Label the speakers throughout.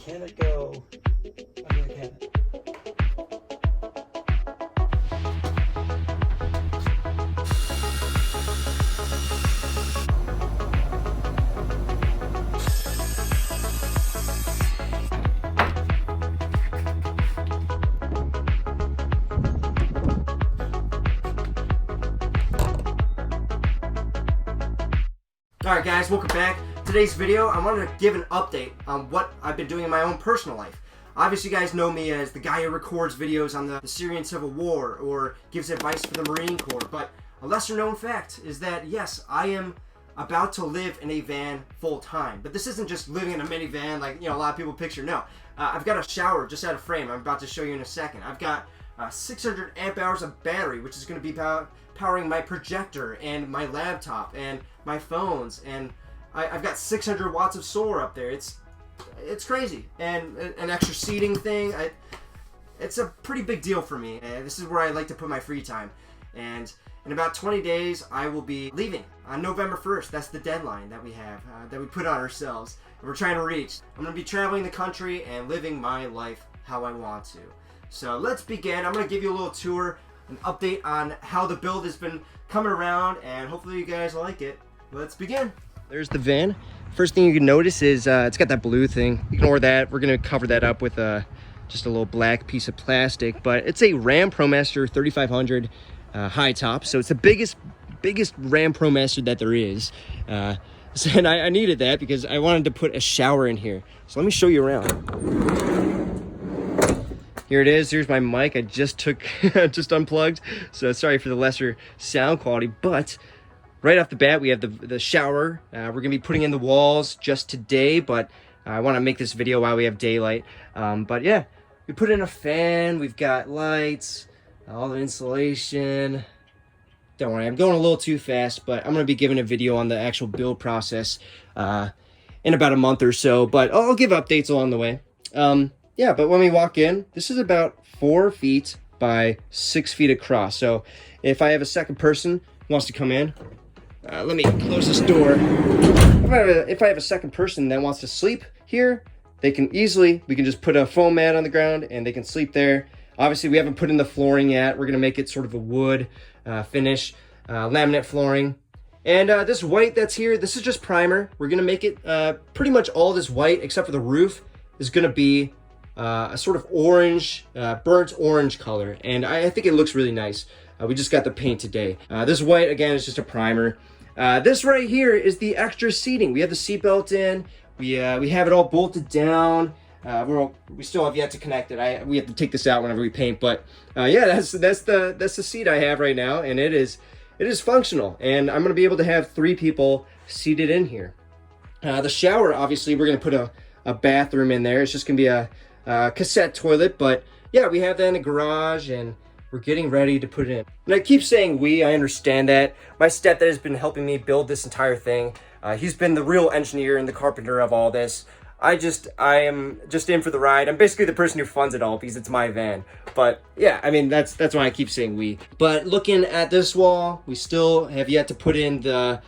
Speaker 1: Can it go under the cabinet?
Speaker 2: Alright guys, welcome back. Today's video, I wanted to give an update on what I've been doing in my own personal life. Obviously you guys know me as the guy who records videos on the Syrian Civil War or gives advice for the Marine Corps, but a lesser known fact is that yes, I am about to live in a van full time. But this isn't just living in a minivan like a lot of people picture. No, I've got a shower just out of frame. I'm about to show you in a second. I've got 600 amp hours of battery, which is going to be powering my projector and my laptop and my phones, and I've got 600 watts of solar up there. It's crazy, and an extra seating thing. It's a pretty big deal for me. This is where I like to put my free time, and in about 20 days I will be leaving on November 1st. That's the deadline that we have, that we put on ourselves, and we're trying to reach. I'm going to be traveling the country and living my life how I want to. So let's begin. I'm going to give you a little tour, an update on how the build has been coming around, and hopefully you guys like it. Let's begin. There's the van. First thing you can notice is it's got that blue thing. Ignore that. We're going to cover that up with just a little black piece of plastic, but it's a Ram Promaster 3500 high top, so it's the biggest Ram Promaster that there is. And I needed that because I wanted to put a shower in here. So let me show you around. Here it is. Here's my mic. I just just unplugged, so sorry for the lesser sound quality. But right off the bat, we have the shower. We're gonna be putting in the walls just today, but I want to make this video while we have daylight. But yeah, we put in a fan. We've got lights, all the insulation. Don't worry, I'm going a little too fast, but I'm gonna be giving a video on the actual build process in about a month or so. But I'll give updates along the way. Yeah, but when we walk in, this is about 4 feet by 6 feet across. So if I have a second person who wants to come in, let me close this door. If I have a second person that wants to sleep here, we can just put a foam mat on the ground and they can sleep there. Obviously, we haven't put in the flooring yet. We're going to make it sort of a wood finish, laminate flooring. And this white that's here, this is just primer. We're going to make it pretty much all this white except for the roof is going to be a sort of orange, burnt orange color, and I think it looks really nice. We just got the paint today. This white, again, is just a primer. This right here is the extra seating. We have the seat belt in. We have it all bolted down. We still have yet to connect it. We have to take this out whenever we paint. But yeah, that's the seat I have right now, and it is functional. And I'm gonna be able to have 3 people seated in here. The shower, obviously, we're gonna put a bathroom in there. It's just gonna be a cassette toilet, but yeah, we have that in the garage and we're getting ready to put it in. And I keep saying I understand that. My stepdad has been helping me build this entire thing. He's been the real engineer and the carpenter of all this. I am just in for the ride. I'm basically the person who funds it all because it's my van. But yeah, I mean, that's why I keep saying we. But looking at this wall, we still have yet to put in the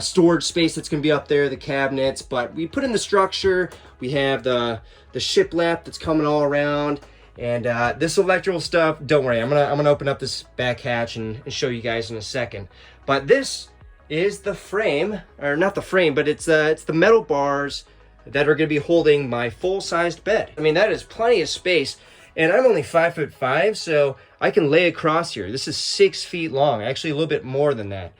Speaker 2: storage space that's going to be up there, the cabinets, but we put in the structure. We have the shiplap that's coming all around, and this electrical stuff, don't worry, I'm gonna open up this back hatch and show you guys in a second. But this is the frame, or not the frame, but it's the metal bars that are going to be holding my full-sized bed. I mean, that is plenty of space, and I'm only 5'5", so I can lay across here. This is 6 feet long, actually a little bit more than that.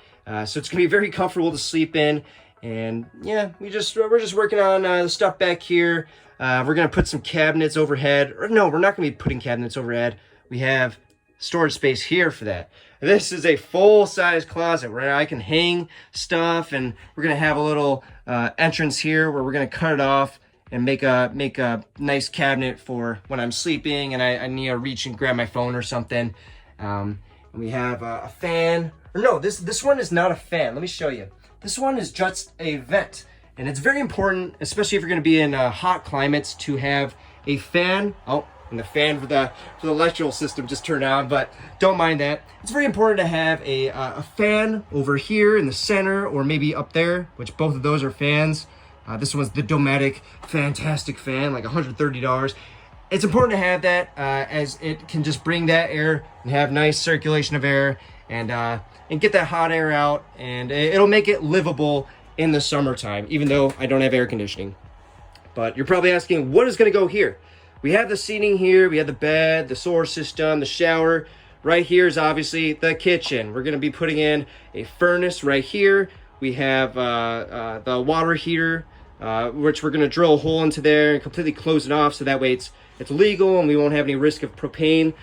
Speaker 2: So it's gonna be very comfortable to sleep in, and yeah, we're just working on the stuff back here. We're gonna put some cabinets overhead. Or no, we're not gonna be putting cabinets overhead. We have storage space here for that. This is a full-size closet where I can hang stuff, and we're gonna have a little entrance here where we're gonna cut it off and make a nice cabinet for when I'm sleeping and I need to reach and grab my phone or something. And we have a fan. Or no, this one is not a fan. Let me show you. This one is just a vent. And it's very important, especially if you're going to be in hot climates, to have a fan. Oh, and the fan for the electrical system just turned on, but don't mind that. It's very important to have a fan over here in the center, or maybe up there, which both of those are fans. This one's the Dometic, fantastic fan, like $130. It's important to have that as it can just bring that air and have nice circulation of air and get that hot air out, and it'll make it livable in the summertime, even though I don't have air conditioning. But you're probably asking, what is going to go here? We have the seating here, we have the bed, the solar system, the shower. Right here is obviously the kitchen. We're going to be putting in a furnace right here. We have the water heater, which we're going to drill a hole into there and completely close it off, so that way it's legal and we won't have any risk of propane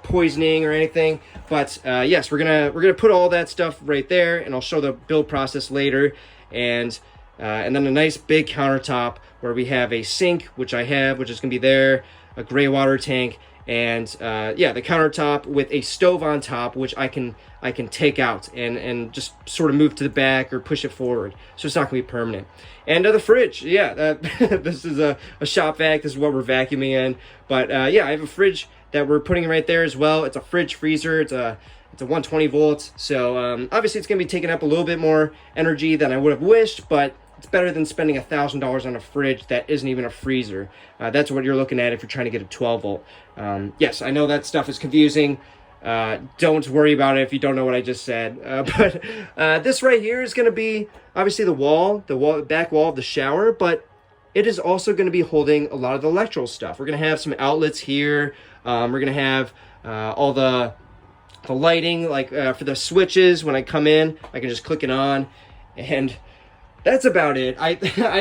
Speaker 2: poisoning or anything. But yes, we're gonna put all that stuff right there, and I'll show the build process later. And then a nice big countertop where we have a sink, which is gonna be there, a gray water tank, and yeah, the countertop with a stove on top, which I can take out and just sort of move to the back or push it forward, so it's not gonna be permanent. And the fridge, yeah, this is a shop vac. This is what we're vacuuming in. But yeah, I have a fridge that we're putting right there as well. It's a fridge freezer. It's a 120 volts. So obviously it's gonna be taking up a little bit more energy than I would have wished, but it's better than spending $1,000 on a fridge that isn't even a freezer. That's what you're looking at if you're trying to get a 12 volt. Yes, I know that stuff is confusing. Don't worry about it if you don't know what I just said. But this right here is going to be obviously the back wall of the shower, but it is also going to be holding a lot of the electrical stuff. We're going to have some outlets here. We're going to have all the lighting, like for the switches. When I come in, I can just click it on, and that's about it. I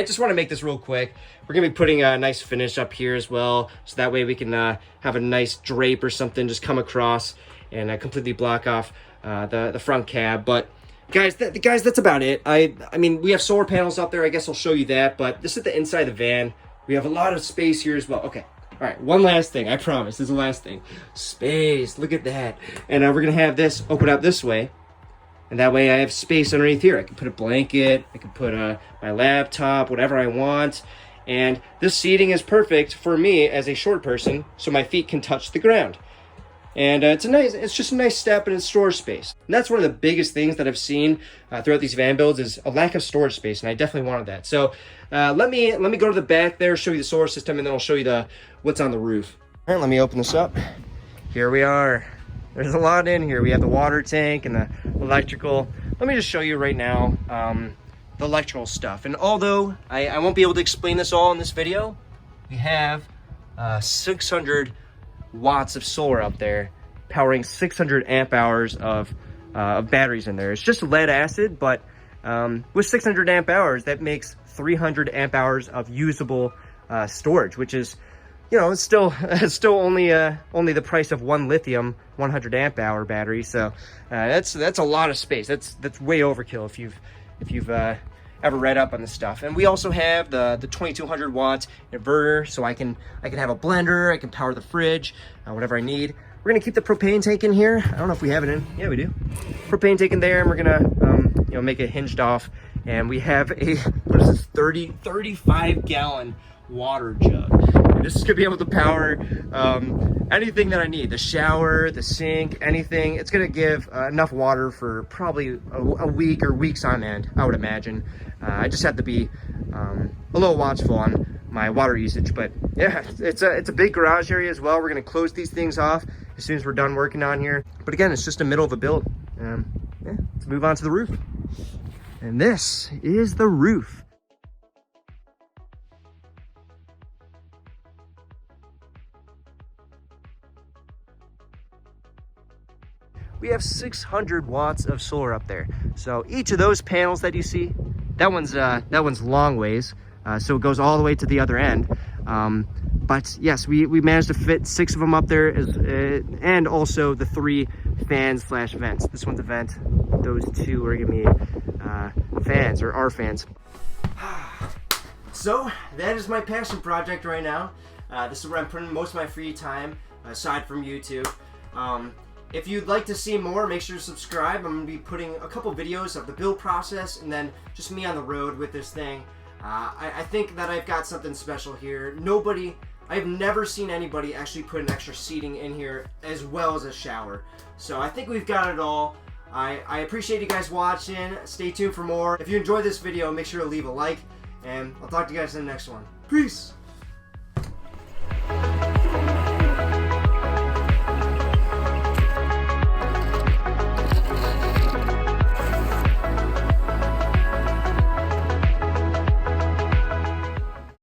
Speaker 2: just want to make this real quick. We're going to be putting a nice finish up here as well, so that way we can have a nice drape or something just come across and completely block off the front cab. But guys, that's about it. I mean, we have solar panels up there. I guess I'll show you that. But this is the inside of the van. We have a lot of space here as well. Okay. All right, one last thing. I promise. This is the last thing. Space. Look at that. And we're going to have this open up this way. And that way I have space underneath here. I can put a blanket. I can put my laptop, whatever I want. And this seating is perfect for me as a short person, so my feet can touch the ground. And it's just a nice step in storage space. And that's one of the biggest things that I've seen throughout these van builds is a lack of storage space, and I definitely wanted that. So let me go to the back there, show you the solar system, and then I'll show you what's on the roof. All right, let me open this up. Here we are. There's a lot in here. We have the water tank and the electrical. Let me just show you right now the electrical stuff. And although I won't be able to explain this all in this video, we have 600 watts of solar up there, powering 600 amp hours of batteries in there. It's just lead acid, but with 600 amp hours, that makes 300 amp hours of usable storage, which is, you know, it's still only the price of one lithium 100 amp hour battery. So that's a lot of space. That's way overkill if you've ever read up on this stuff. And we also have the 2200 watt inverter, so I can have a blender, I can power the fridge, whatever I need. We're gonna keep the propane tank in here. I don't know if we have it in. Yeah, we do. Propane tank in there, and we're gonna make it hinged off. And we have a, what is this, 35 gallon water jug. And this is gonna be able to power anything that I need, the shower, the sink, anything. It's gonna give enough water for probably a week or weeks on end, I would imagine. I just have to be a little watchful on my water usage. But yeah, it's a big garage area as well. We're gonna close these things off as soon as we're done working on here. But again, it's just the middle of a build. Yeah, let's move on to the roof. And this is the roof. We have 600 watts of solar up there. So each of those panels that you see, that one's long ways, so it goes all the way to the other end. But yes, we managed to fit 6 of them up there, and also the 3 fans slash vents. This one's a vent. Those 2 are gonna be fans, or are fans. So that is my passion project right now. This is where I'm putting most of my free time, aside from YouTube. If you'd like to see more, make sure to subscribe. I'm going to be putting a couple videos of the build process and then just me on the road with this thing. I think that I've got something special here. I've never seen anybody actually put an extra seating in here as well as a shower. So I think we've got it all. I appreciate you guys watching. Stay tuned for more. If you enjoyed this video, make sure to leave a like, and I'll talk to you guys in the next one. Peace!